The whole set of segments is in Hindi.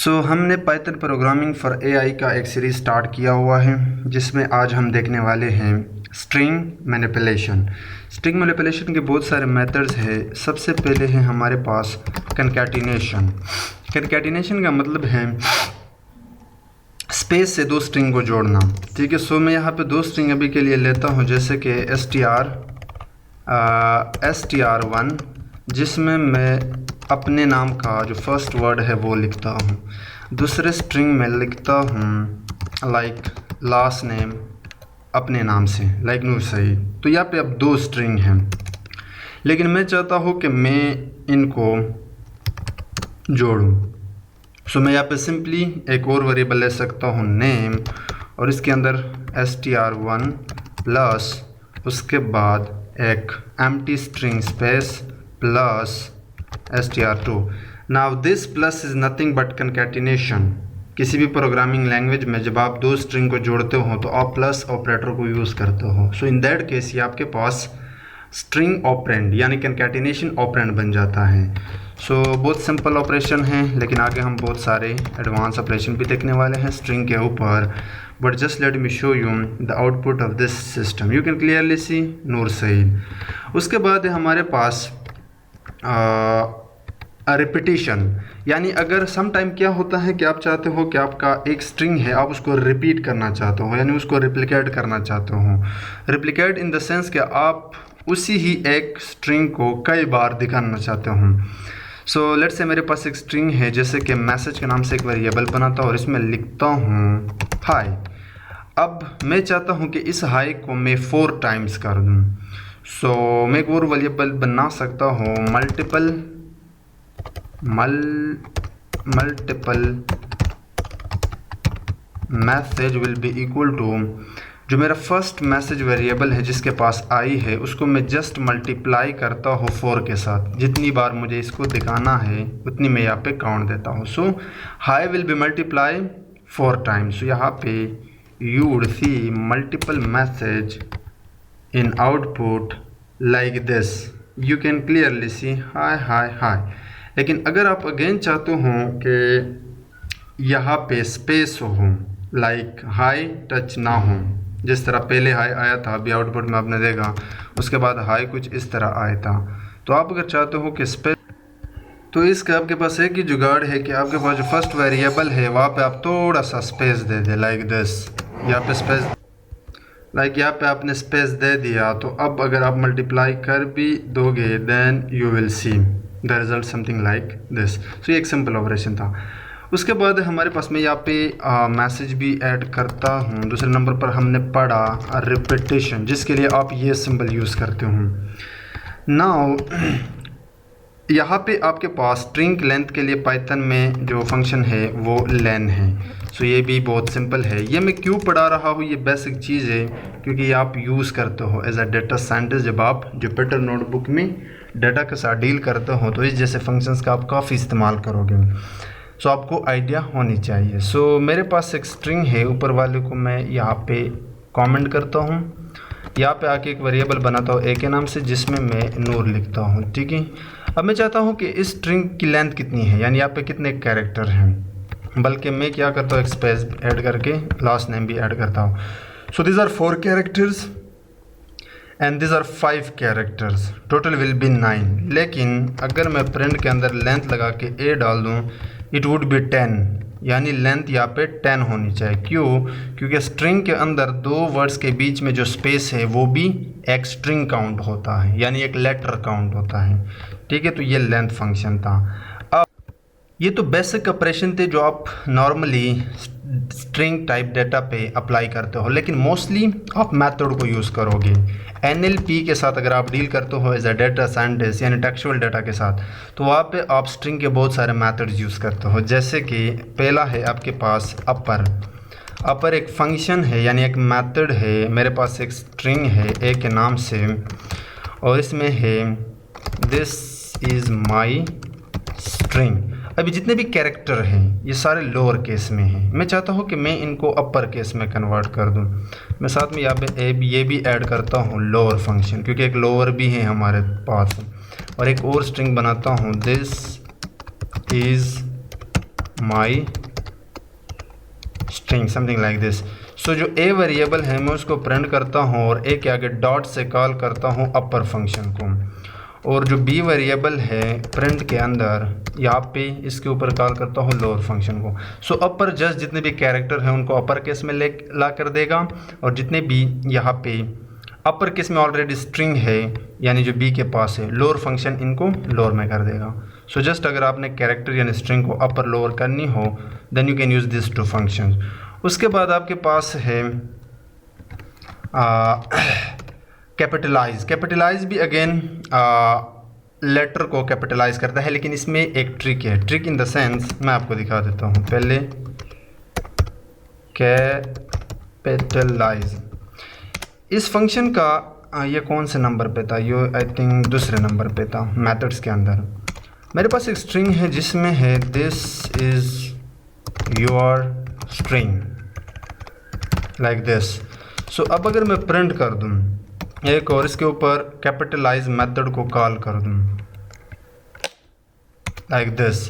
हमने पाइथन प्रोग्रामिंग फॉर एआई का एक सीरीज़ स्टार्ट किया हुआ है जिसमें आज हम देखने वाले हैं स्ट्रिंग मैनिपुलेशन। स्ट्रिंग मैनिपुलेशन के बहुत सारे मेथड्स हैं। सबसे पहले है हमारे पास कंकैटिनेशन। कंकैटिनेशन का मतलब है स्पेस से दो स्ट्रिंग को जोड़ना। ठीक है, मैं यहाँ पे दो स्ट्रिंग अभी के लिए लेता हूँ, जैसे कि str1 जिसमें मैं अपने नाम का जो फर्स्ट वर्ड है वो लिखता हूँ। दूसरे स्ट्रिंग में लिखता हूँ लाइक लास्ट नेम अपने नाम से लाइक नूर सईद। तो यहाँ पे अब दो स्ट्रिंग हैं, लेकिन मैं चाहता हूँ कि मैं इनको जोड़ूँ। मैं यहाँ पे सिंपली एक और वेरिएबल ले सकता हूँ नेम, और इसके अंदर str1 प्लस उसके बाद एक empty string space plus str2। Now this plus is nothing but concatenation. किसी भी प्रोग्रामिंग लैंग्वेज में जब आप दो स्ट्रिंग को जोड़ते हो तो आप प्लस ऑपरेटर को यूज़ करते हो। इन दैट केस ये आपके पास स्ट्रिंग ऑपरेंड यानी कंकैटिनेशन ऑपरेंड बन जाता है। बहुत सिंपल ऑपरेशन है, लेकिन आगे हम बहुत सारे एडवांस ऑपरेशन भी देखने वाले हैं स्ट्रिंग के ऊपर। But just let me show you the output of this system. You can clearly see Noor Saeed. उसके बाद है हमारे पास रिपीटिशन, यानी अगर सम टाइम क्या होता है कि आप चाहते हो कि आपका एक स्ट्रिंग है, आप उसको रिपीट करना चाहते हो, यानी उसको रिप्लिकेट करना चाहते हो। रिप्लिकेट इन द सेंस कि आप उसी ही एक स्ट्रिंग को कई बार दिखाना चाहते हो। लेट्स से मेरे पास एक स्ट्रिंग है, जैसे कि मैसेज के नाम से एक वेरिएबल बनाता हूँ और इसमें लिखता हूँ हाय। अब मैं चाहता हूँ कि इस हाय को मैं 4 टाइम्स कर दूँ। मैं एक और वेरिएबल बना सकता हूँ multiple message will be equal to, जो मेरा फर्स्ट मैसेज वेरिएबल है जिसके पास आई है उसको मैं जस्ट मल्टीप्लाई करता हूँ 4 के साथ। जितनी बार मुझे इसको दिखाना है उतनी मैं यहाँ पे काउंट देता हूँ। High will be multiply 4 times. यहाँ पे you would C multiple message in output like this. You can clearly see hi. लेकिन अगर आप अगेन चाहते हो कि यहाँ पे स्पेस हो, लाइक हाई टच ना हो, जिस तरह पहले हाई आया था अभी आउटपुट में आपने देखा, उसके बाद हाई कुछ इस तरह आया था। तो आप अगर चाहते हो कि स्पेस, तो इसका आपके पास एक ही जुगाड़ है कि आपके पास जो फर्स्ट वेरिएबल है वहाँ पे आप थोड़ा सा space they they like this. यहाँ पे स्पेस यहाँ पे आपने स्पेस दे दिया, तो अब अगर आप मल्टीप्लाई कर भी दोगे then you will see the result something like this. ये एक सिंपल ऑपरेशन था। उसके बाद हमारे पास में यहाँ पे मैसेज भी ऐड करता हूँ। दूसरे नंबर पर हमने पढ़ा रिपीटिशन, जिसके लिए आप ये सिंबल यूज़ करते हो। नाउ यहाँ पे आपके पास स्ट्रिंग लेंथ के लिए पाइथन में जो फंक्शन है वो लेन है। ये भी बहुत सिंपल है। ये मैं क्यों पढ़ा रहा हूँ, ये बेसिक चीज़ है क्योंकि आप यूज़ करते हो एज अ डेटा साइंटिस्ट। जब आप जुपिटर नोटबुक में डाटा के साथ डील करते हो तो इस जैसे फंक्शंस का आप काफ़ी इस्तेमाल करोगे। आपको आइडिया होनी चाहिए। मेरे पास एक स्ट्रिंग है, ऊपर वाले को मैं यहाँ पे कमेंट करता हूँ। यहाँ पे आके एक वेरिएबल बनाता हूँ ए के नाम से, जिसमें मैं नूर लिखता हूँ। ठीक है, अब मैं चाहता हूँ कि इस स्ट्रिंग की लेंथ कितनी है, यानी यहाँ पे कितने कैरेक्टर हैं। बल्कि मैं क्या करता हूँ, एक स्पेस ऐड करके लास्ट नेम भी ऐड करता हूँ। This are 4 characters and this are 5 characters, total will be 9। लेकिन अगर मैं प्रिंट के अंदर लेंथ लगा के ए डाल दूँ, इट वुड बी 10, यानी लेंथ यहाँ पे 10 होनी चाहिए। क्यों? क्योंकि स्ट्रिंग के अंदर 2 वर्ड्स के बीच में जो स्पेस है वो भी एक स्ट्रिंग काउंट होता है, यानी एक लेटर काउंट होता है। ठीक है, तो ये लेंथ फंक्शन था। अब ये तो बेसिक ऑपरेशन थे जो आप नॉर्मली स्ट्रिंग टाइप डेटा पे अप्लाई करते हो, लेकिन मोस्टली आप मेथड को यूज़ करोगे। NLP के साथ अगर आप डील करते हो एज अ डेटा साइंटिस्ट यानी टेक्सचुअल डेटा के साथ, तो वहाँ पे आप स्ट्रिंग के बहुत सारे मेथड्स यूज़ करते हो। जैसे कि पहला है आपके पास अपर एक फंक्शन है, यानी एक मेथड है। मेरे पास एक स्ट्रिंग है ए के नाम से, और इसमें है दिस इज़ माई स्ट्रिंग। अभी जितने भी कैरेक्टर हैं ये सारे लोअर केस में हैं। मैं चाहता हूँ कि मैं इनको अपर केस में कन्वर्ट कर दूँ। मैं साथ में यहाँ पे ये भी ऐड करता हूँ लोअर फंक्शन, क्योंकि एक लोअर भी है हमारे पास। और एक और स्ट्रिंग बनाता हूँ this is my string, something like this. So जो ए वेरिएबल है मैं उसको प्रिंट करता हूँ और ए के आगे डॉट से कॉल करता हूँ अपर फंक्शन को, और जो बी वेरिएबल है प्रिंट के अंदर यहाँ पे इसके ऊपर कॉल करता हूँ लोअर फंक्शन को। सो अपर जस्ट जितने भी कैरेक्टर हैं उनको अपर केस में ले ला कर देगा, और जितने भी यहाँ पे अपर केस में ऑलरेडी स्ट्रिंग है यानी जो बी के पास है, लोअर फंक्शन इनको लोअर में कर देगा। सो जस्ट अगर आपने कैरेक्टर यानी स्ट्रिंग को अपर लोअर करनी हो then you can use this two function. उसके बाद आपके पास है कैपिटलाइज। कैपिटलाइज भी अगेन लेटर को कैपिटलाइज करता है, लेकिन इसमें एक ट्रिक है। ट्रिक इन द सेंस मैं आपको दिखा देता हूँ। पहले कैपिटलाइज इस फंक्शन का ये कौन से नंबर पे था, ये आई थिंक दूसरे नंबर पे था मेथड्स के अंदर। मेरे पास एक स्ट्रिंग है जिसमें है this is your string like this. So अब अगर मैं प्रिंट कर दूँ एक और इसके ऊपर कैपिटलाइज मेथड को कॉल कर दूँ लाइक दिस,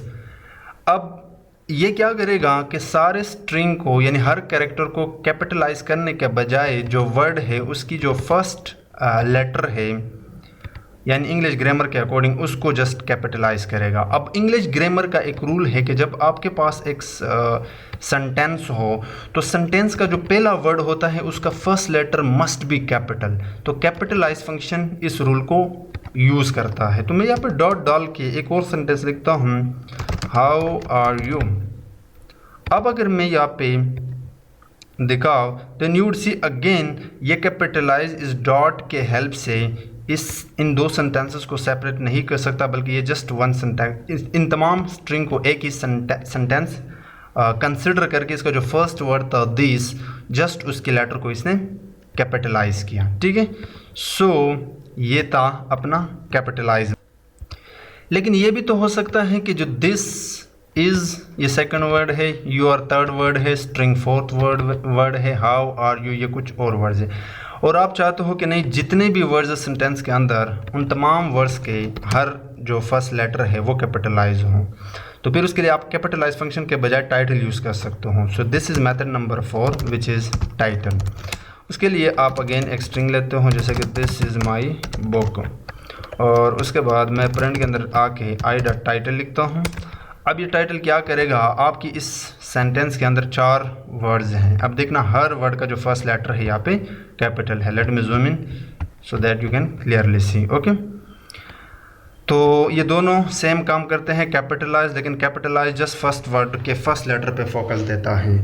अब ये क्या करेगा कि सारे स्ट्रिंग को यानी हर कैरेक्टर को कैपिटलाइज करने के बजाय जो वर्ड है उसकी जो फर्स्ट लेटर है यानी इंग्लिश ग्रामर के अकॉर्डिंग उसको जस्ट कैपिटलाइज करेगा। अब इंग्लिश ग्रामर का एक रूल है कि जब आपके पास एक सेंटेंस हो तो सेंटेंस का जो पहला वर्ड होता है उसका first letter must be capital. तो कैपिटलाइज फंक्शन इस रूल को यूज़ करता है। तो मैं यहाँ पे डॉट डाल के एक और सेंटेंस लिखता हूँ, हाउ आर यू। अब अगर मैं यहाँ पे दिखाओ तो यू वुड सी अगेन ये कैपिटलाइज इस डॉट के हेल्प से इन दो सेंटेंसेस को सेपरेट नहीं कर सकता, बल्कि ये जस्ट वन सेंटेंस इन तमाम स्ट्रिंग को एक ही सेंटेंस कंसिडर करके इसका जो फर्स्ट वर्ड था दिस जस्ट उसके लेटर को इसने कैपिटलाइज किया। ठीक है, सो ये था अपना कैपिटलाइज। लेकिन ये भी तो हो सकता है कि जो दिस इज़ ये सेकंड वर्ड है, योर थर्ड वर्ड है, स्ट्रिंग फोर्थ वर्ड है, हाउ आर यू ये कुछ और वर्ड्स है, और आप चाहते हो कि नहीं जितने भी वर्ड्स सेंटेंस के अंदर उन तमाम वर्ड्स के हर जो फर्स्ट लेटर है वो कैपिटलाइज हों। तो फिर उसके लिए आप कैपिटलाइज फंक्शन के बजाय टाइटल यूज़ कर सकते हो। So this is method number 4 which is title. उसके लिए आप अगेन एक स्ट्रिंग लेते हो जैसे कि दिस इज़ माई बुक, और उसके बाद मैं प्रिंट के अंदर आके आई डॉट टाइटल लिखता हूँ। अब ये टाइटल क्या करेगा, आपकी इस सेंटेंस के अंदर 4 वर्ड्स हैं। अब देखना हर वर्ड का जो फर्स्ट लेटर है यहाँ पे कैपिटल है। Let me zoom in so that you can clearly C. Okay, तो ये दोनों सेम काम करते हैं कैपिटलाइज, लेकिन कैपिटलाइज जस्ट फर्स्ट वर्ड के फर्स्ट लेटर पे फोकस देता है,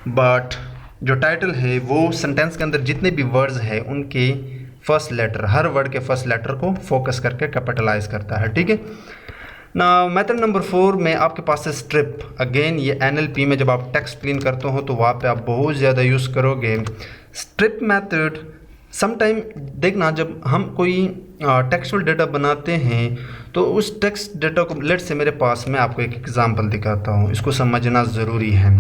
बट जो टाइटल है वो सेंटेंस के अंदर जितने भी वर्ड्स हैं उनके फर्स्ट लेटर हर वर्ड के फर्स्ट लेटर को फोकस करके कैपिटलाइज करता है। ठीक है ना। मेथड नंबर 4 में आपके पास है स्ट्रिप। अगेन ये NLP में जब आप टेक्स्ट क्लीन करते हो तो वहाँ पे आप बहुत ज़्यादा यूज़ करोगे स्ट्रिप मेथड। समटाइम देखना जब हम कोई टेक्सचुअल डेटा बनाते हैं तो उस टेक्स्ट डेटा को लेट से मेरे पास, मैं आपको एक एग्जांपल दिखाता हूँ, इसको समझना ज़रूरी है।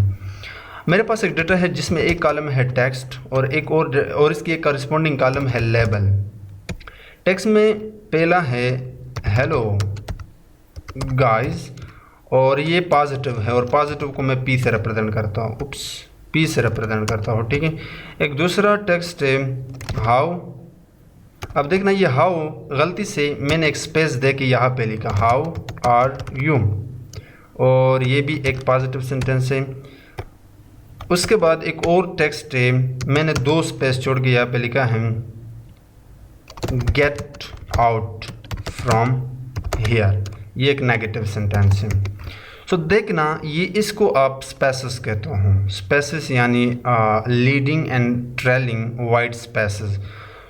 मेरे पास एक डेटा है जिसमें एक कॉलम है टेक्स्ट और एक और इसकी एक कॉरस्पॉन्डिंग कॉलम है लेबल। टेक्स्ट में पहला है हेलो गाइस और ये पॉजिटिव है, और पॉजिटिव को मैं P से रिप्रेजेंट करता हूँ, P से रिप्रेजेंट करता हूँ। ठीक है, एक दूसरा टेक्स्ट है हाउ। अब देखना ये हाउ गलती से मैंने एक स्पेस दे के यहाँ पे लिखा हाउ आर यू, और ये भी एक पॉजिटिव सेंटेंस है। उसके बाद एक और टेक्स्ट है, मैंने 2 स्पेस छोड़ के यहाँ पे लिखा है गेट आउट फ्रॉम हियर, ये एक नेगेटिव सेंटेंस है। सो देखना ये इसको आप स्पेसेस कहते हो। स्पेसेस यानी leading and trailing wide spaces.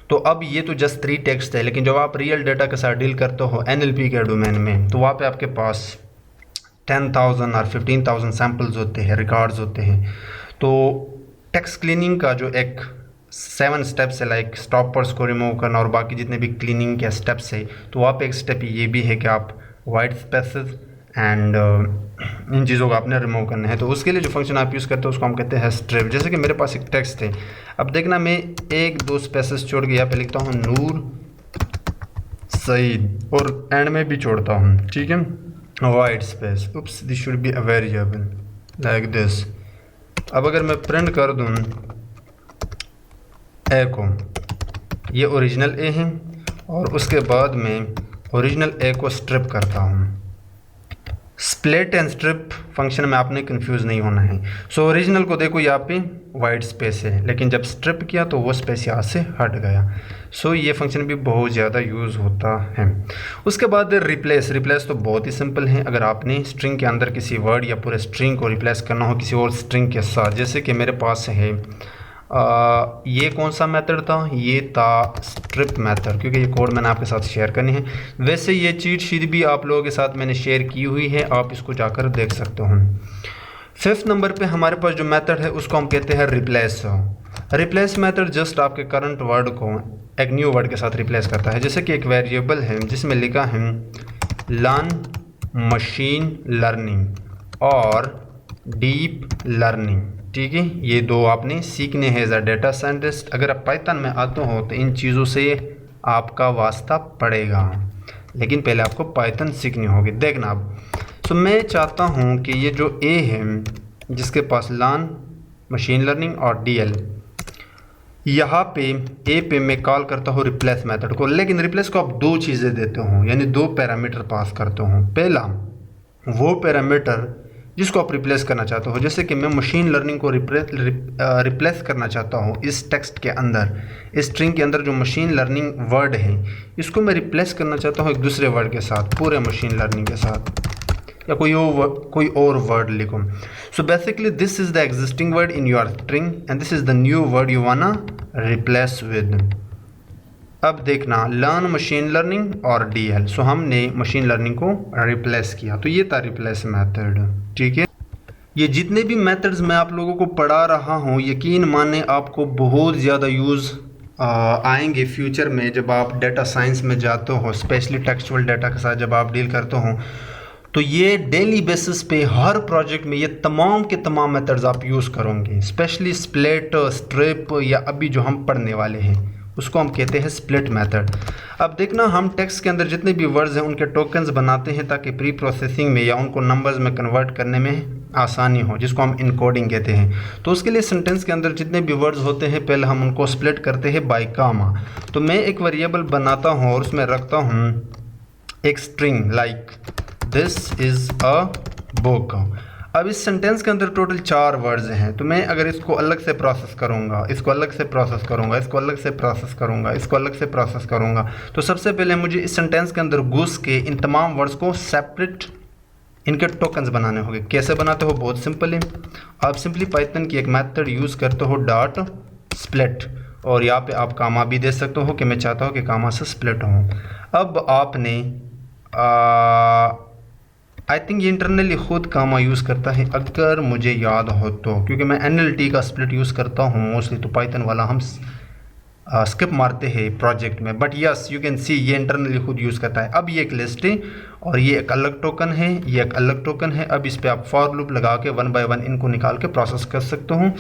तो अब ये तो जस्ट 3 टेक्स्ट है, लेकिन जब आप रियल डेटा के साथ डील करते हो NLP के डोमेन में तो वहाँ पे आपके पास 10,000 और 15,000 सैम्पल्स होते हैं, रिकॉर्ड्स होते हैं। तो टेक्स्ट क्लीनिंग का जो एक 7 स्टेप्स है, लाइक स्टॉपर्स को रिमूव करना और बाकी जितने भी क्लीनिंग के स्टेप्स है, तो वहाँ पे एक स्टेप ये भी है कि आप वाइट स्पेसेस एंड इन चीज़ों को आपने रिमूव करना है। तो उसके लिए जो फंक्शन आप यूज़ करते हो उसको हम कहते हैं स्ट्रिप। जैसे कि मेरे पास एक टेक्स्ट है, अब देखना मैं 1-2 स्पेसेस छोड़ के यहाँ पे लिखता हूँ नूर सईद, और एंड में भी छोड़ता हूँ। ठीक है, white space, oops this should be a variable, like this. अब अगर मैं प्रिंट कर दूँ ए को, ये ओरिजिनल ए है, और उसके बाद में ओरिजिनल ए को स्ट्रिप करता हूँ। स्प्लिट एंड स्ट्रिप फंक्शन में आपने कंफ्यूज नहीं होना है। सो ओरिजिनल को देखो यहाँ पे वाइट स्पेस है, लेकिन जब स्ट्रिप किया तो वो स्पेस यहाँ से हट गया। सो ये फंक्शन भी बहुत ज़्यादा यूज़ होता है। उसके बाद रिप्लेस। रिप्लेस तो बहुत ही सिंपल है। अगर आपने स्ट्रिंग के अंदर किसी वर्ड या पूरे स्ट्रिंग को रिप्लेस करना हो किसी और स्ट्रिंग के साथ, जैसे कि मेरे पास है ये कौन सा मेथड था, ये था स्ट्रिप मेथड, क्योंकि ये कोड मैंने आपके साथ शेयर करनी है। वैसे ये चीट शीट भी आप लोगों के साथ मैंने शेयर की हुई है, आप इसको जाकर देख सकते हो। 5th नंबर पे हमारे पास जो मेथड है उसको हम कहते हैं रिप्लेस। रिप्लेस मेथड जस्ट आपके करंट वर्ड को एक न्यू वर्ड के साथ रिप्लेस करता है। जैसे कि एक वेरिएबल है जिसमें लिखा है लर्न मशीन लर्निंग और डीप लर्निंग, ठीक है। ये दो आपने सीखने हैं एज अ डेटा साइंटिस्ट। अगर आप पाइथन में आते हो तो इन चीज़ों से आपका वास्ता पड़ेगा, लेकिन पहले आपको पाइथन सीखनी होगी। देखना अब, सो मैं चाहता हूँ कि ये जो ए है जिसके पास लर्न मशीन लर्निंग और डीएल, यहाँ पे ए पे मैं कॉल करता हूँ रिप्लेस मेथड को, लेकिन रिप्लेस को आप दो चीज़ें देते हो, यानी दो पैरामीटर पास करते हो। पहला वो पैरामीटर जिसको आप रिप्लेस करना चाहते हो, जैसे कि मैं मशीन लर्निंग को रिप्लेस करना चाहता हूँ इस टेक्स्ट के अंदर, इस स्ट्रिंग के अंदर जो मशीन लर्निंग वर्ड है इसको मैं रिप्लेस करना चाहता हूँ एक दूसरे वर्ड के साथ, पूरे मशीन लर्निंग के साथ, या कोई और वर्ड लिखो। So basically this is the existing word in your string and this is the new word you wanna replace with. अब देखना, लर्न मशीन लर्निंग और डीएल। सो हमने मशीन लर्निंग को रिप्लेस किया, तो ये था रिप्लेस मेथड, ठीक है। ये जितने भी मेथड्स मैं आप लोगों को पढ़ा रहा हूँ, यकीन माने आपको बहुत ज़्यादा यूज़ आएंगे फ्यूचर में जब आप डेटा साइंस में जाते हो, स्पेशली टेक्सचुअल डाटा के साथ जब आप डील करते हो। तो ये डेली बेसिस पे हर प्रोजेक्ट में ये तमाम के तमाम मेथड्स आप यूज़ करोगे, स्पेशली स्प्लिट, स्ट्रिप, या अभी जो हम पढ़ने वाले हैं उसको हम कहते हैं स्प्लिट मेथड। अब देखना, हम टेक्स्ट के अंदर जितने भी वर्ड्स हैं उनके टोकन्स बनाते हैं ताकि प्री प्रोसेसिंग में या उनको नंबर्स में कन्वर्ट करने में आसानी हो, जिसको हम इनकोडिंग कहते हैं। तो उसके लिए सेंटेंस के अंदर जितने भी वर्ड्स होते हैं पहले हम उनको स्प्लिट करते हैं बाय कामा। तो मैं एक वेरिएबल बनाता हूँ और उसमें रखता हूँ एक string like this is a book. अब इस सेंटेंस के अंदर टोटल 4 वर्ड्स हैं, तो मैं अगर इसको अलग से प्रोसेस करूँगा, इसको अलग से प्रोसेस करूँगा, इसको अलग से प्रोसेस करूँगा, इसको अलग से प्रोसेस करूँगा, तो सबसे पहले मुझे इस सेंटेंस के अंदर घुस के इन तमाम वर्ड्स को सेपरेट इनके टोकन्स बनाने होंगे। कैसे बनाते हो? बहुत सिंपल है। आप सिंपली पाइथन की एक मेथड यूज़ करते हो डॉट स्प्लिट, और यहाँ पे आप कामा भी दे सकते हो कि मैं चाहता हूँ कि कामा से स्प्लिट हो। अब आपने आई थिंक ये इंटरनली खुद कामा यूज़ करता है अगर मुझे याद हो तो, क्योंकि मैं NLT का स्प्लिट यूज़ करता हूँ मोस्टली, तो पाइथन वाला हम स्किप मारते हैं प्रोजेक्ट में। But yes, you can see ये इंटरनली खुद यूज़ करता है। अब ये एक लिस्ट है और ये एक अलग टोकन है, ये एक अलग टोकन है। अब इस पर आप फॉर लूप लगा के 1 बाय 1 इनको निकाल के प्रोसेस कर सकते हो,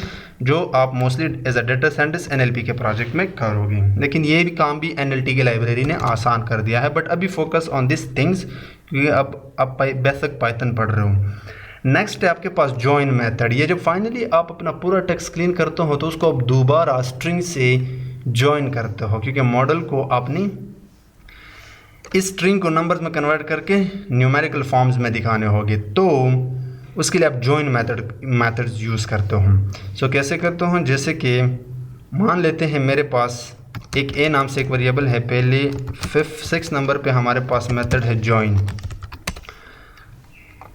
जो आप mostly as a data scientist NLP के प्रोजेक्ट में करोगे। लेकिन ये भी काम भी NLT की लाइब्रेरी ने आसान कर दिया है। बट अभी फोकस ऑन दिस थिंग्स, क्योंकि अब आप बेसिक पाइथन पढ़ रहे हो। नेक्स्ट है आपके पास जॉइन मेथड। ये जब फाइनली आप अपना पूरा टेक्स्ट क्लीन करते हो तो उसको आप दोबारा स्ट्रिंग से जॉइन करते हो, क्योंकि मॉडल को आपने इस स्ट्रिंग को नंबर्स में कन्वर्ट करके न्यूमेरिकल फॉर्म्स में दिखाने होंगे, तो उसके लिए आप जॉइन मेथड्स यूज़ करते हो। सो कैसे करते हो? जैसे कि मान लेते हैं मेरे पास एक ए नाम से एक वेरिएबल है, पहले 6 नंबर पे हमारे पास मेथड है जॉइन।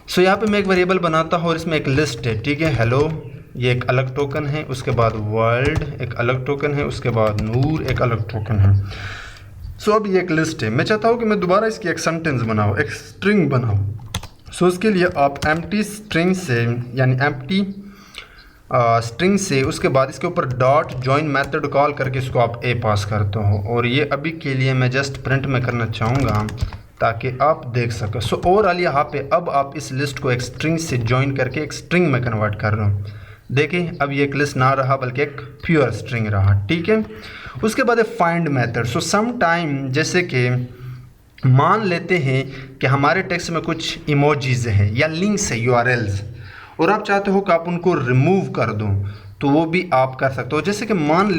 सो यहाँ पे मैं एक वेरिएबल बनाता हूँ और इसमें एक लिस्ट है, ठीक है। हेलो ये एक अलग टोकन है, उसके बाद वर्ल्ड एक अलग टोकन है, उसके बाद नूर एक अलग टोकन है। सो अब ये एक लिस्ट है, मैं चाहता हूँ कि मैं दोबारा इसकी एक सेंटेंस बनाऊँ, एक स्ट्रिंग बनाऊँ। सो उसके लिए आप एम्प्टी स्ट्रिंग से, यानी एम्प्टी स्ट्रिंग से उसके बाद इसके ऊपर डॉट जॉइन मेथड कॉल करके इसको आप ए पास करते हो। और ये अभी के लिए मैं जस्ट प्रिंट में करना चाहूँगा ताकि आप देख सको। सो ओवरऑल यहाँ पे अब आप इस लिस्ट को एक स्ट्रिंग से जॉइन करके एक स्ट्रिंग में कन्वर्ट कर रहे हो। देखिए अब ये एक लिस्ट ना रहा बल्कि एक प्योर स्ट्रिंग रहा, ठीक है। उसके बाद है फाइंड मेथड। सो सम टाइम जैसे कि मान लेते हैं कि हमारे टेक्स्ट में कुछ इमोजीज हैं या लिंक्स है URLs, और आप चाहते हो कि आप उनको रिमूव कर दो तो वो भी आप कर सकते हो। जैसे कि मान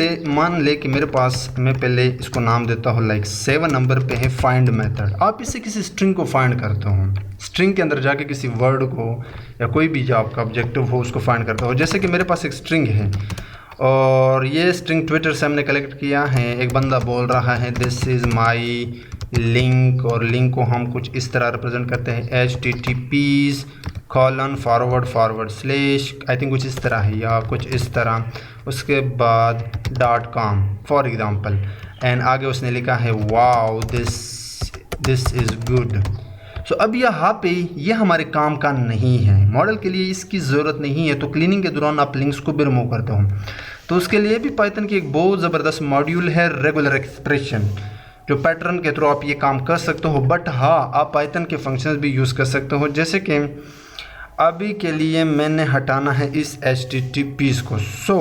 ले कि मेरे पास, मैं पहले इसको नाम देता हूँ लाइक 7 नंबर पे है फाइंड मेथड। आप इससे किसी स्ट्रिंग को फाइंड करते हो, स्ट्रिंग के अंदर जाके किसी वर्ड को या कोई भी जो आपका ऑब्जेक्टिव हो उसको फाइंड करते हो। जैसे कि मेरे पास एक स्ट्रिंग है और ये स्ट्रिंग ट्विटर से हमने कलेक्ट किया है। एक बंदा बोल रहा है दिस इज़ माई लिंक, और लिंक को हम कुछ इस तरह रिप्रेजेंट करते हैं https:// आई थिंक कुछ इस तरह है या कुछ इस तरह, उसके बाद .com फॉर एग्ज़ाम्पल, एंड आगे उसने लिखा है वाओ दिस इज़ गुड। सो अब यहाँ पे ये हमारे काम का नहीं है, मॉडल के लिए इसकी ज़रूरत नहीं है। तो क्लीनिंग के दौरान आप लिंक्स को भी रिमूव करते हो, तो उसके लिए भी पाइथन की एक बहुत ज़बरदस्त मॉड्यूल है रेगुलर एक्सप्रेशन, जो पैटर्न के थ्रू आप ये काम कर सकते हो। बट हाँ, आप पाइथन के फंक्शंस भी यूज़ कर सकते हो। जैसे कि अभी के लिए मैंने हटाना है इस https को, सो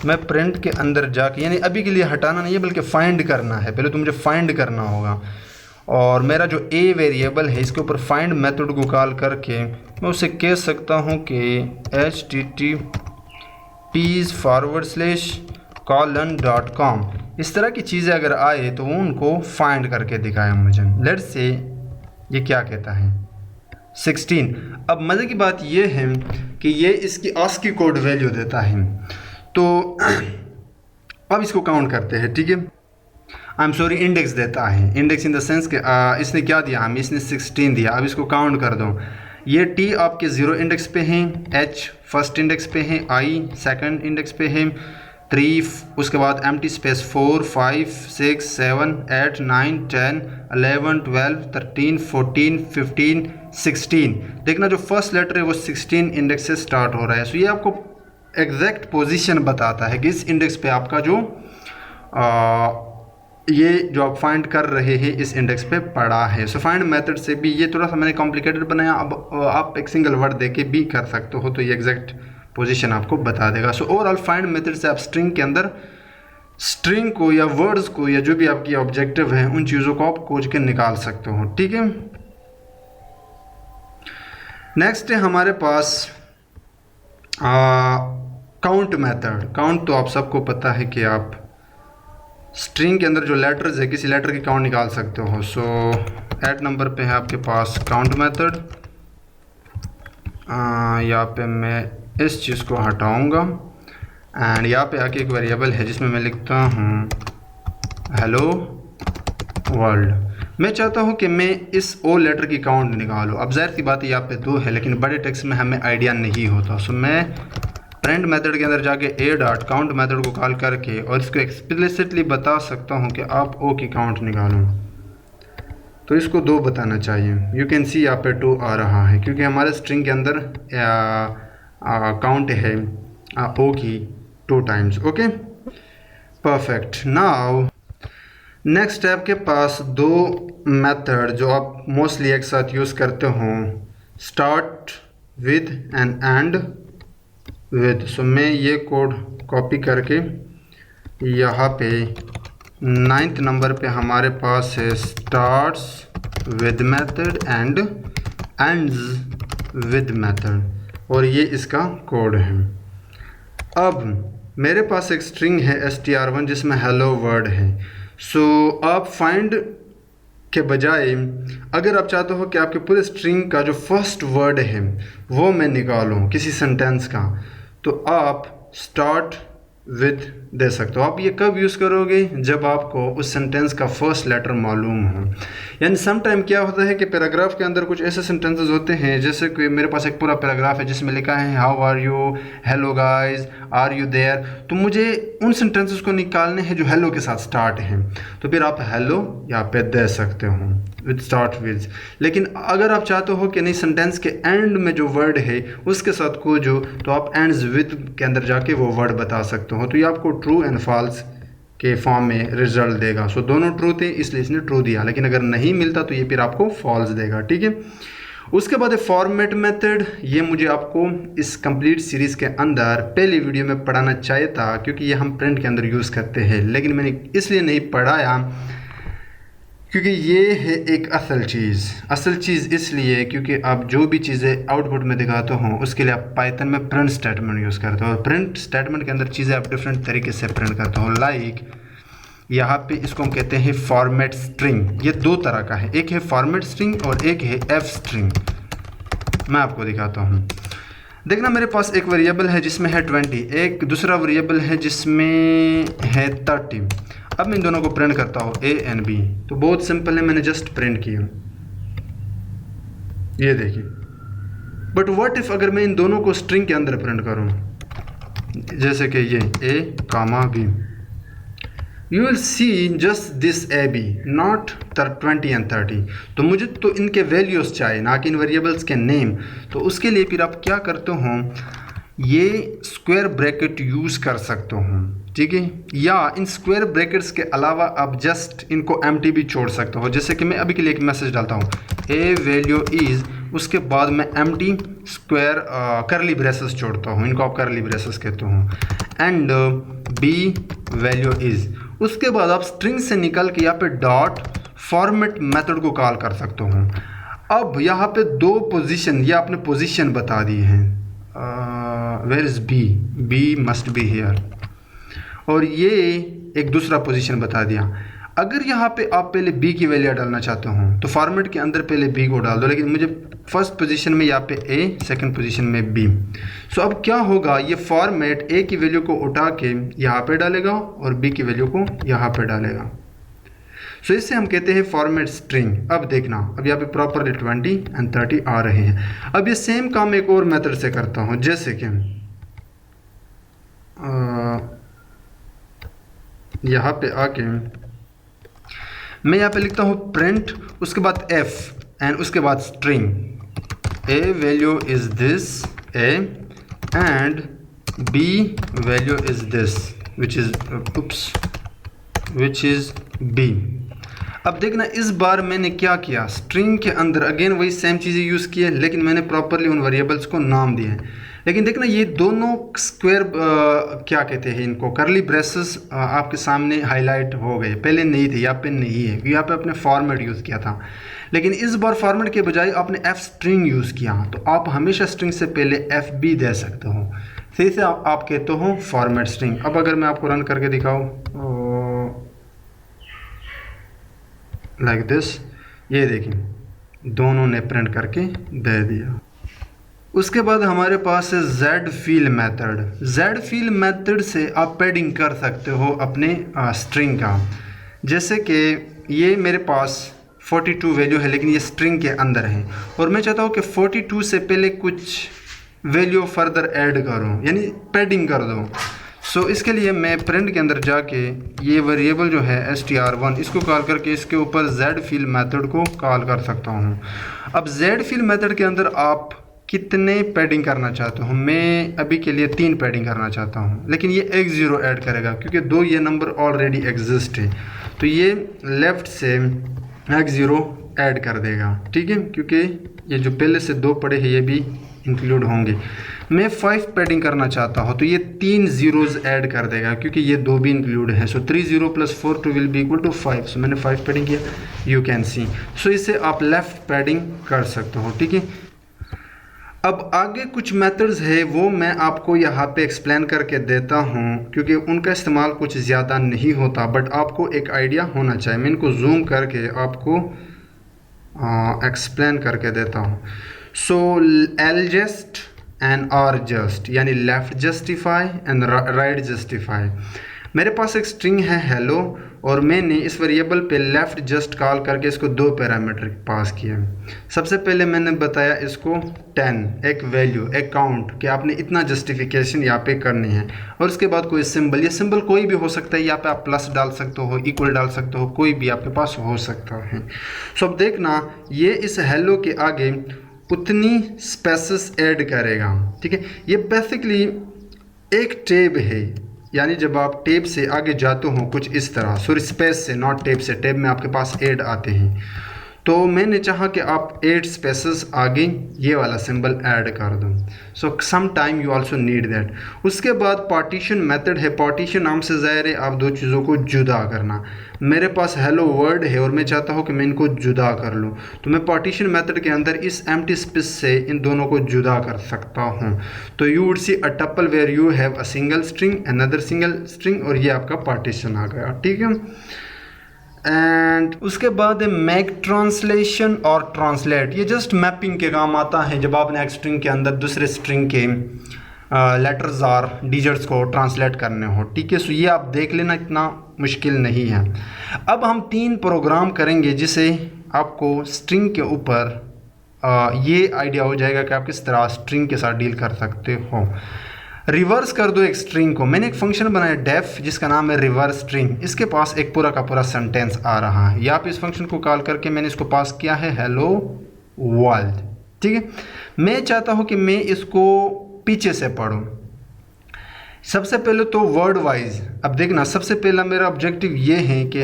मैं प्रिंट के अंदर जाके, यानी अभी के लिए हटाना नहीं है बल्कि फाइंड करना है, पहले तो मुझे फाइंड करना होगा। और मेरा जो a वेरिएबल है इसके ऊपर फाइंड मेथड को कॉल करके मैं उसे कह सकता हूँ कि https://com, इस तरह की चीज़ें अगर आए तो वो उनको फाइंड करके दिखाए मुझे। लेट्स से ये क्या कहता है 16। अब मज़े की बात ये है कि ये इसकी ASCII कोड वैल्यू देता है, तो अब इसको काउंट करते हैं, ठीक है। आई एम सॉरी, इंडेक्स देता है, इंडेक्स इन द सेंस कि इसने क्या दिया हमें, इसने 16 दिया। अब इसको काउंट कर दो, ये T आपके 0 इंडेक्स पे हैं, H फर्स्ट इंडेक्स पे है, I सेकंड इंडेक्स पे है, 3 उसके बाद एम्प्टी स्पेस 4 5 6 7 8 9 10 11 12 13 14 15 16। देखना जो फर्स्ट लेटर है वो 16 इंडेक्स से स्टार्ट हो रहा है। सो ये आपको एग्जैक्ट पोजीशन बताता है कि इस इंडेक्स पे आपका जो ये जो आप फाइंड कर रहे हैं इस इंडेक्स पे पड़ा है। सो फाइंड मेथड से भी ये थोड़ा सा मैंने कॉम्प्लिकेटेड बनाया, अब आप एक सिंगल वर्ड देके भी कर सकते हो तो ये एग्जैक्ट पोजीशन आपको बता देगा। सो ओवरऑल फाइंड मेथड से आप स्ट्रिंग के अंदर स्ट्रिंग को या वर्ड्स को या जो भी आपकी ऑब्जेक्टिव है उन चीज़ों को आप खोज के निकाल सकते हो, ठीक है। नेक्स्ट है हमारे पास काउंट मेथड। काउंट तो आप सबको पता है कि आप स्ट्रिंग के अंदर जो लेटर्स है किसी लेटर की काउंट निकाल सकते हो। सो 8 नंबर पे है आपके पास काउंट मेथड। यहाँ पे मैं इस चीज़ को हटाऊंगा एंड यहाँ पे आके एक वेरिएबल है जिसमें मैं लिखता हूँ हेलो वर्ल्ड। मैं चाहता हूँ कि मैं इस ओ लेटर की काउंट निकालूँ। अब जाहिर सी बात है यहाँ पे 2 है लेकिन बड़े टेक्स्ट में हमें आइडिया नहीं होता। सो मैं प्रिंट मेथड के अंदर जाके a.count मेथड को कॉल करके और इसको एक्सप्लिसिटली बता सकता हूँ कि आप ओ की काउंट निकालूँ, तो इसको 2 बताना चाहिए। यू कैन सी यहाँ पे 2 आ रहा है क्योंकि हमारे स्ट्रिंग के अंदर काउंट है ओ की 2 times. Okay perfect. Now next है आपके पास 2 मेथड जो आप मोस्टली एक साथ यूज़ करते हो, start with end end with. So मैं ये कोड कॉपी करके यहाँ पे 9th नंबर पे हमारे पास है starts with method and ends with method और ये इसका कोड है। अब मेरे पास एक स्ट्रिंग है str1 जिसमें हेलो वर्ड है। सो आप फाइंड के बजाय अगर आप चाहते हो कि आपके पूरे स्ट्रिंग का जो फर्स्ट वर्ड है वो मैं निकालूँ किसी सेंटेंस का, तो आप स्टार्ट विद दे सकते हो। आप ये कब यूज़ करोगे, जब आपको उस सेंटेंस का फर्स्ट लेटर मालूम हो। यानी सम टाइम क्या होता है कि पैराग्राफ के अंदर कुछ ऐसे सेंटेंसेस होते हैं, जैसे कि मेरे पास एक पूरा पैराग्राफ है जिसमें लिखा है how are you, hello guys, are you there. तो मुझे उन सेंटेंसेस को निकालने हैं जो हेलो के साथ स्टार्ट हैं, तो फिर आप हेलो यहाँ पे दे सकते हो विद स्टार्ट विद। लेकिन अगर आप चाहते हो कि नहीं सेंटेंस के एंड में जो वर्ड है उसके साथ खोजो, तो आप एंड्स विद के अंदर जाके वो वर्ड बता सकते हो। तो ये आपको ट्रू एंड फॉल्स के फॉर्म में रिजल्ट देगा। सो दोनों ट्रू थे इसलिए इसने ट्रू दिया, लेकिन अगर नहीं मिलता तो ये फिर आपको फॉल्स देगा, ठीक है। उसके बाद फॉर्मेट मेथड, ये मुझे आपको इस कंप्लीट सीरीज़ के अंदर पहली वीडियो में पढ़ाना चाहिए था क्योंकि ये हम प्रिंट के अंदर यूज़ करते हैं, लेकिन मैंने इसलिए नहीं पढ़ाया क्योंकि ये है एक असल चीज़ इसलिए क्योंकि आप जो भी चीज़ें आउटपुट में दिखाते हो उसके लिए आप पाइथन में प्रिंट स्टेटमेंट यूज़ करते हो, और प्रिंट स्टेटमेंट के अंदर चीज़ें आप डिफरेंट तरीके से प्रिंट करते हो। लाइक यहाँ पे इसको हम कहते हैं फॉर्मेट स्ट्रिंग। ये दो तरह का है, एक है फॉर्मेट स्ट्रिंग और एक है एफ स्ट्रिंग। मैं आपको दिखाता हूँ। देखना मेरे पास एक वेरिएबल है जिसमें है 20, एक दूसरा वेरिएबल है जिसमें है 30। अब मैं इन दोनों को प्रिंट करता हूँ ए एंड बी। तो बहुत सिंपल है, मैंने जस्ट प्रिंट किया, ये देखिए। बट व्हाट इफ अगर मैं इन दोनों को स्ट्रिंग के अंदर प्रिंट करूँ, जैसे कि ये A comma B, you will see just this A B not 20 and 30। तो मुझे तो इनके वैल्यूज़ चाहिए, ना कि इन वेरिएबल्स के नेम। तो उसके लिए फिर आप क्या करते हो, ये स्क्वायर ब्रैकेट यूज़ कर सकते हो, ठीक है। या इन स्क्वायर ब्रैकेट्स के अलावा आप जस्ट इनको एम्प्टी भी छोड़ सकते हो। जैसे कि मैं अभी के लिए एक मैसेज डालता हूँ, ए वैल्यू इज़, उसके बाद मैं एम्प्टी स्क्वायर करली ब्रेसेस छोड़ता हूँ, इनको आप करली ब्रेसेस कहते हो, एंड बी वैल्यू इज़। उसके बाद आप स्ट्रिंग से निकल के यहाँ पे डॉट फॉर्मेट मेथड को कॉल कर सकते हो। अब यहाँ पे दो पोजीशन, ये आपने पोजीशन बता दी है, where is B, B must be here, और ये एक दूसरा पोजीशन बता दिया। अगर यहाँ पे आप पहले बी की वैल्यू डालना चाहते हो तो फॉर्मेट के अंदर पहले बी को डाल दो, लेकिन मुझे फर्स्ट पोजीशन में यहाँ पे ए, सेकंड पोजीशन में बी। सो अब क्या होगा, ये फॉर्मेट ए की वैल्यू को उठा के यहाँ पे डालेगा और बी की वैल्यू को यहाँ पे डालेगा। सो इससे हम कहते हैं फॉर्मेट स्ट्रिंग। अब देखना, अब यहाँ पे प्रॉपरली 20 एंड 30 आ रहे हैं। अब ये सेम काम एक और मेथड से करता हूँ, जैसे कि यहाँ पे आके मैं यहाँ पे लिखता हूँ प्रिंट, उसके बाद एफ एंड उसके बाद string. A value is this A and B value is this which is B. अब देखना इस बार मैंने क्या किया, स्ट्रिंग के अंदर अगेन वही सेम चीज़ें यूज़ की है, लेकिन मैंने प्रॉपरली उन वेरिएबल्स को नाम दिए हैं। लेकिन देखना ये दोनों स्क्वायर क्या कहते हैं इनको, करली ब्रेसेस आपके सामने हाईलाइट हो गए, पहले नहीं थे, यहाँ पे नहीं है, यहाँ पे आपने फॉर्मेट यूज़ किया था। लेकिन इस बार फॉर्मेट के बजाय आपने एफ स्ट्रिंग यूज़ किया, तो आप हमेशा स्ट्रिंग से पहले एफ बी दे सकते हो। सही से आप कहते हो फॉर्मेट स्ट्रिंग। अब अगर मैं आपको रन करके दिखाऊँ लाइक दिस, ये देखिए दोनों ने प्रिंट करके दे दिया। उसके बाद हमारे पास है Z feel method. Z feel method से आप पैडिंग कर सकते हो अपने स्ट्रिंग का। जैसे कि ये मेरे पास 42 वैल्यू है, लेकिन ये स्ट्रिंग के अंदर है और मैं चाहता हूँ कि 42 से पहले कुछ वैल्यू फर्दर ऐड करूँ, यानी पैडिंग कर दूँ। सो इसके लिए मैं प्रिंट के अंदर जाके ये वेरिएबल जो है str1 इसको कॉल करके इसके ऊपर जेड फील मेथड को कॉल कर सकता हूँ। अब जेड फील मेथड के अंदर आप कितने पैडिंग करना चाहते हो, मैं अभी के लिए 3 पैडिंग करना चाहता हूँ, लेकिन ये x0 ऐड करेगा क्योंकि 2 ये नंबर ऑलरेडी एग्जिस्ट है, तो ये लेफ़्ट से x0 ऐड कर देगा, ठीक है, क्योंकि ये जो पहले से 2 पड़े हैं ये भी इंक्लूड होंगे। मैं 5 पैडिंग करना चाहता हूँ तो ये 3 ज़ीरोज़ ऐड कर देगा क्योंकि ये 2 भी इंक्लूड है। सो 3 0 + 4 2 विल बी इक्वल टू 5। सो मैंने 5 पैडिंग किया, यू कैन सी। सो इससे आप लेफ़्ट पैडिंग कर सकते हो, ठीक है। अब आगे कुछ मेथड्स है वो मैं आपको यहाँ पे एक्सप्लेन करके देता हूँ क्योंकि उनका इस्तेमाल कुछ ज़्यादा नहीं होता, बट आपको एक आइडिया होना चाहिए। मैं इनको जूम करके आपको एक्सप्लेन करके देता हूँ। So L just and R just, यानी left justify and right justify. मेरे पास एक स्ट्रिंग है हेलो और मैंने इस वेरिएबल पे लेफ़्ट जस्ट कॉल करके इसको 2 पैरामीटर पास किए। सबसे पहले मैंने बताया इसको 10, एक वैल्यू, एक काउंट कि आपने इतना जस्टिफिकेशन यहाँ पे करनी है, और उसके बाद कोई सिंबल, ये सिंबल कोई भी हो सकता है, यहाँ पे आप प्लस डाल सकते हो, इक्वल डाल सकते हो, कोई भी आपके पास हो सकता है। सो अब देखना ये इस हेलो के आगे उतनी स्पेसेस ऐड करेगा, ठीक है। ये बेसिकली एक टेब है, यानी जब आप टेब से आगे जाते हो कुछ इस तरह, सॉरी स्पेस से, नॉट टेब से, टेब में आपके पास ऐड आते हैं, तो मैंने चाहा कि आप 8 स्पेसेस आगे ये वाला सिंबल ऐड कर दो। So some time you also need that. उसके बाद पार्टीशन मेथड है। पार्टीशन नाम से ज़ाहिर है आप दो चीज़ों को जुदा करना। मेरे पास हेलो वर्ड है और मैं चाहता हूँ कि मैं इनको जुदा कर लूँ, तो मैं पार्टीशन मेथड के अंदर इस एम्प्टी स्पेस से इन दोनों को जुदा कर सकता हूँ। तो you would see a tuple where you have a single string, another single string, और ये आपका पार्टीशन आ गया। ठीक है। एंड उसके बाद है मैक ट्रांसलेशन और ट्रांसलेट। ये जस्ट मैपिंग के काम आता है जब आपने एक स्ट्रिंग के अंदर दूसरे स्ट्रिंग के लेटर्स और डिजिट्स को ट्रांसलेट करने हो। ठीक है। सो ये आप देख लेना, इतना मुश्किल नहीं है। अब हम 3 प्रोग्राम करेंगे जिसे आपको स्ट्रिंग के ऊपर ये आइडिया हो जाएगा कि आप किस तरह स्ट्रिंग के साथ डील कर सकते हो। रिवर्स कर दो एक स्ट्रिंग को। मैंने एक फंक्शन बनाया डेफ जिसका नाम है रिवर्स स्ट्रिंग। इसके पास एक पूरा का पूरा सेंटेंस आ रहा है। या आप इस फंक्शन को कॉल करके मैंने इसको पास किया है हेलो वर्ल्ड। ठीक है। मैं चाहता हूँ कि मैं इसको पीछे से पढूं। सबसे पहले तो वर्ड वाइज, अब देखना, सबसे पहला मेरा ऑब्जेक्टिव ये है कि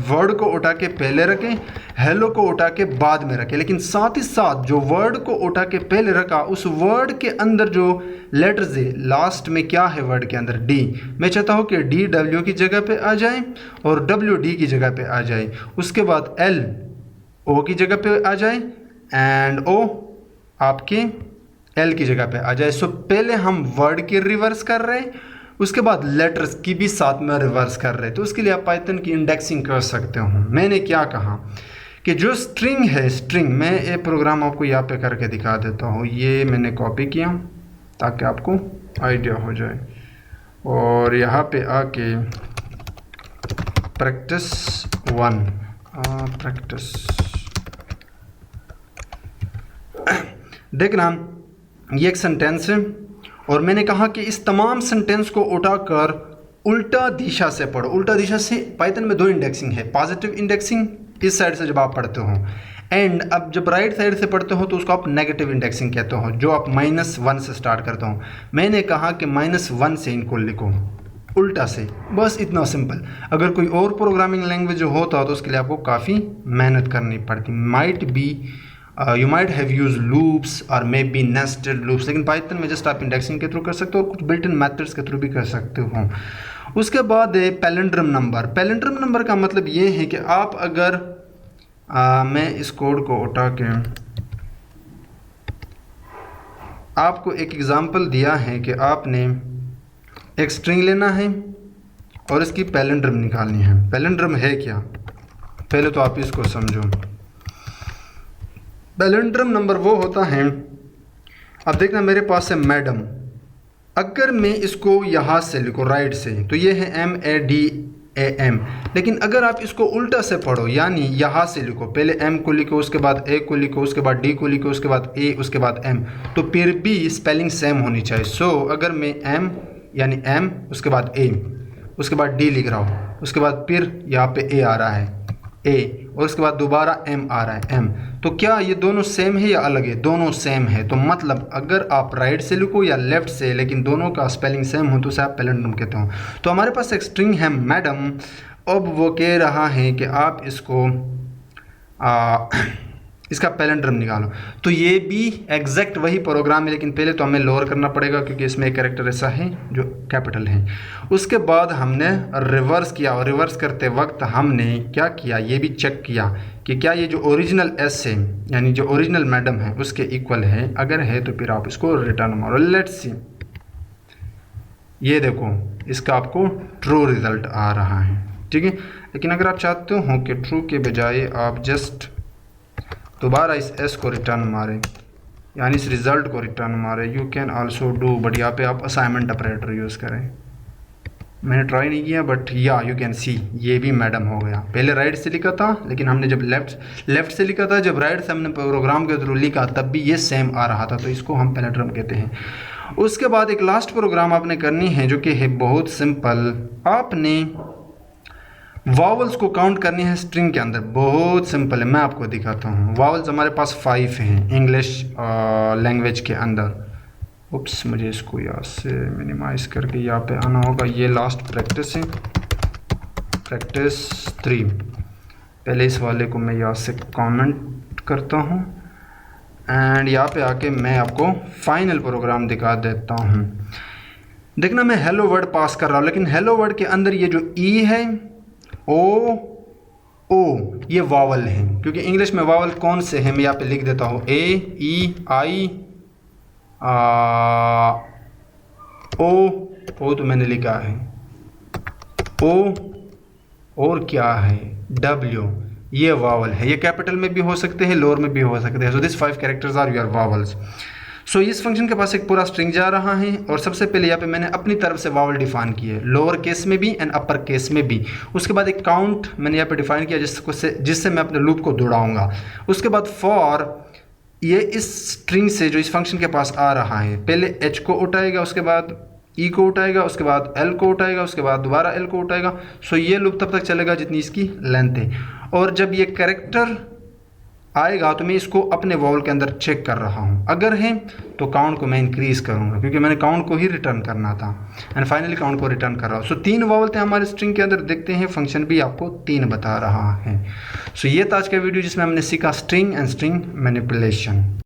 वर्ड को उठा के पहले रखें, हेलो को उठा के बाद में रखें, लेकिन साथ ही साथ जो वर्ड को उठा के पहले रखा उस वर्ड के अंदर जो लेटर्स है लास्ट में क्या है वर्ड के अंदर डी, मैं चाहता हूँ कि डी डब्ल्यू की जगह पे आ जाए और डब्ल्यू डी की जगह पे आ जाए। उसके बाद एल ओ की जगह पे आ जाए एंड ओ आपके एल की जगह पे आ जाए। सो पहले हम वर्ड की रिवर्स कर रहे हैं, उसके बाद लेटर्स की भी साथ में रिवर्स कर रहे हैं। तो उसके लिए आप पाइथन की इंडेक्सिंग कर सकते हो। मैंने क्या कहा कि जो स्ट्रिंग है, स्ट्रिंग, मैं ये प्रोग्राम आपको यहाँ पे करके दिखा देता हूँ। ये मैंने कॉपी किया ताकि आपको आइडिया हो जाए, और यहाँ पे आके प्रैक्टिस 1 प्रैक्टिस देखना, ये एक सेंटेंस है और मैंने कहा कि इस तमाम सेंटेंस को उठाकर उल्टा दिशा से पढ़ो। उल्टा दिशा से पाइथन में 2 इंडेक्सिंग है, पॉजिटिव इंडेक्सिंग इस साइड से जब आप पढ़ते हो, एंड अब जब राइट साइड से पढ़ते हो तो उसको आप नेगेटिव इंडेक्सिंग कहते हो, जो आप -1 से स्टार्ट करते हो। मैंने कहा कि -1 से इनको लिखो उल्टा से, बस इतना सिंपल। अगर कोई और प्रोग्रामिंग लैंग्वेज होता तो उसके लिए आपको काफ़ी मेहनत करनी पड़ती। Might be you might have use loops और मे बी नेस्टेड लूप्स, लेकिन पाइथन में जस्ट आप इंडेक्सिंग के थ्रू कर सकते हो और कुछ बिल्ट इन मेथड्स के थ्रू भी कर सकते हो। उसके बाद है पैलिंड्रम नंबर। पैलिंड्रम नंबर का मतलब ये है कि आप अगर मैं इस कोड को उठा के आपको एक एग्जांपल दिया है कि आपने एक स्ट्रिंग लेना है और इसकी पैलिंड्रम निकालनी है। पैलिंड्रम है क्या, पहले तो आप इसको समझो। पैलिंड्रम नंबर वो होता है, अब देखना मेरे पास है मैडम, अगर मैं इसको यहाँ से लिखूँ राइट से तो ये है MADAM, लेकिन अगर आप इसको उल्टा से पढ़ो, यानी यहाँ से लिखो, पहले M को लिखो, उसके बाद A को लिखो, उसके बाद D को लिखो, उसके बाद A, उसके बाद M, तो फिर भी स्पेलिंग सेम होनी चाहिए। सो अगर मैं M यानी M उसके बाद A उसके बाद D लिख रहा हूँ, उसके बाद फिर यहाँ पे A आ रहा है A और उसके बाद दोबारा M आ रहा है M, तो क्या ये दोनों सेम है या अलग है? दोनों सेम है। तो मतलब अगर आप राइट से लिखो या लेफ्ट से, लेकिन दोनों का स्पेलिंग सेम हो तो उसे आप पैलिंड्रम कहते हो। तो हमारे पास एक स्ट्रिंग है मैडम, अब वो कह रहा है कि आप इसको इसका पैलिंड्रम निकालो। तो ये भी एग्जैक्ट वही प्रोग्राम है, लेकिन पहले तो हमें लोअर करना पड़ेगा क्योंकि इसमें एक कैरेक्टर ऐसा है जो कैपिटल है। उसके बाद हमने रिवर्स किया और रिवर्स करते वक्त हमने क्या किया, ये भी चेक किया कि क्या ये जो ओरिजिनल एस है यानी जो ओरिजिनल मैडम है उसके इक्वल है। अगर है तो फिर आप इसको रिटर्न मारो। लेट्स सी, ये देखो इसका आपको ट्रू रिजल्ट आ रहा है। ठीक है, लेकिन अगर आप चाहते हो कि ट्रू के बजाय आप जस्ट दोबारा इस एस को रिटर्न मारें, यानी इस रिज़ल्ट को रिटर्न मारें, you can also do, but यहाँ पे आप असाइनमेंट ऑपरेटर यूज़ करें। मैंने ट्राई नहीं किया बट या यू कैन सी ये भी मैडम हो गया। पहले राइट से लिखा था, लेकिन हमने जब लेफ्ट से लिखा था, जब राइट से हमने प्रोग्राम के थ्रू लिखा तब भी ये सेम आ रहा था, तो इसको हम पैलिंड्रम कहते हैं। उसके बाद एक लास्ट प्रोग्राम आपने करनी है जो कि है बहुत सिंपल। आपने वावल्स को काउंट करनी है स्ट्रिंग के अंदर, बहुत सिंपल है, मैं आपको दिखाता हूँ। वावल्स हमारे पास 5 हैं इंग्लिश लैंग्वेज के अंदर। उप्स, मुझे इसको यहाँ से मिनिमाइज़ करके यहाँ पे आना होगा। ये लास्ट प्रैक्टिस है, प्रैक्टिस 3। पहले इस वाले को मैं यहाँ से कमेंट करता हूँ एंड यहाँ पे आके मैं आपको फाइनल प्रोग्राम दिखा देता हूँ। देखना मैं हेलो वर्ड पास कर रहा हूँ, लेकिन हेलो वर्ड के अंदर ये जो ई है ओ ये वावल है, क्योंकि इंग्लिश में वावल कौन से हैं मैं यहाँ पे लिख देता हूँ, ए ई आई ओ तो मैंने लिखा है, ओ और क्या है डब्ल्यू, ये वावल है। ये कैपिटल में भी हो सकते हैं, लोअर में भी हो सकते हैं। So this 5 characters are your vowels. So इस फंक्शन के पास एक पूरा स्ट्रिंग जा रहा है और सबसे पहले यहाँ पे मैंने अपनी तरफ से वावल डिफाइन की है, लोअर केस में भी एंड अपर केस में भी। उसके बाद एक काउंट मैंने यहाँ पे डिफाइन किया जिससे मैं अपने लूप को दौड़ाऊंगा। उसके बाद फॉर ये इस स्ट्रिंग से जो इस फंक्शन के पास आ रहा है, पहले एच को उठाएगा, उसके बाद ई को उठाएगा, उसके बाद एल को उठाएगा, उसके बाद दोबारा एल को उठाएगा। सो ये लूप तब तक चलेगा जितनी इसकी लेंथ है। और जब ये कैरेक्टर आएगा तो मैं इसको अपने वॉवल के अंदर चेक कर रहा हूँ, अगर है तो काउंट को मैं इंक्रीज़ करूँगा, क्योंकि मैंने काउंट को ही रिटर्न करना था एंड फाइनली काउंट को रिटर्न कर रहा हूँ। सो 3 वॉवल थे हमारे स्ट्रिंग के अंदर, देखते हैं फंक्शन भी आपको 3 बता रहा है। सो ये था आज का वीडियो जिसमें हमने सीखा स्ट्रिंग एंड स्ट्रिंग मैनिपुलेशन।